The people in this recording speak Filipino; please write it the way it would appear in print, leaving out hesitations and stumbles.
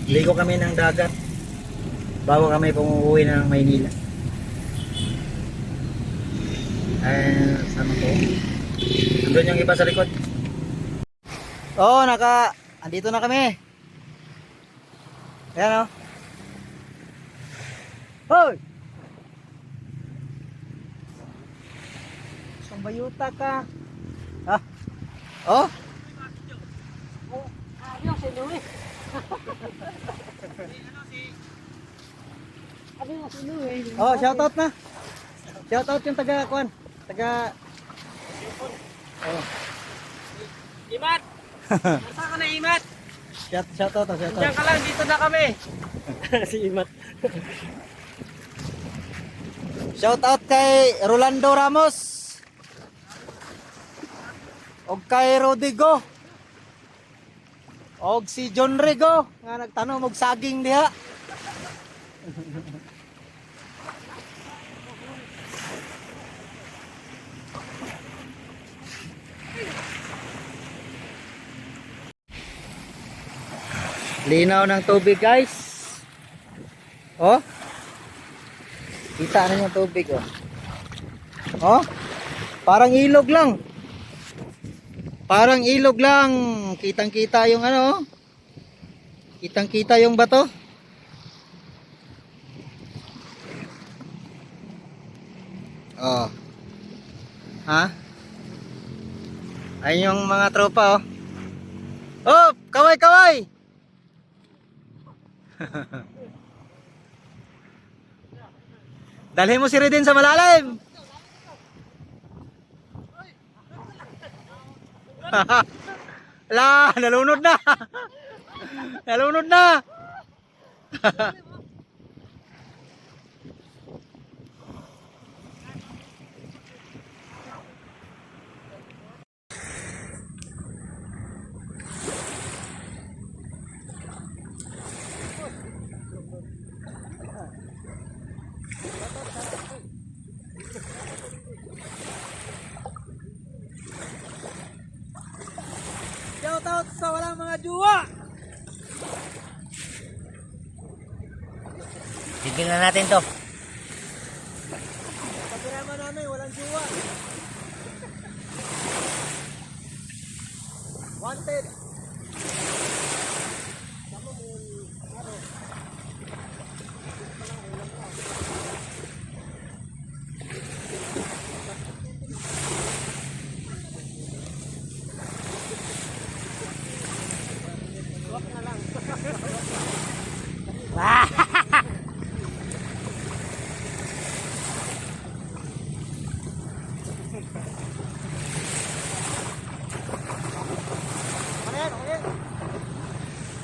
Ligo kami ng dagat bago kami pumuwi ng Maynila. Saan ko? Andun yung iba sa likod. Oh, andito na kami. Ayan, oh. Hoy! Sambayuta ka. Ah. Oh? Adios, si Louie. Adios, si Louie. Oh, shoutout na. Shoutout yung taga-kuan. Oh. Imat! Nasaan ka na, Imat? Shoutout. Diyan ka lang, dito na kami. Si Imat. Shoutout kay Rolando Ramos. Og kay Rodrigo. Og si John Rigo nga nagtanom og saging diha. Linaw ng tubig, guys. Oh. Kita na yung tubig, oh. Oh. Parang ilog lang. Parang ilog lang. Kitang-kita yung ano, oh. Kitang-kita yung bato. Oh. Ha? Ayun yung mga tropa, oh. Oh, kaway! Dalhin mo si Redin sa malalim. La, nalunod na. Nalunod na. Shoutout sa walang mga juwa. Tignan na natin to. Pagkirama namin walang juwa. Wanted.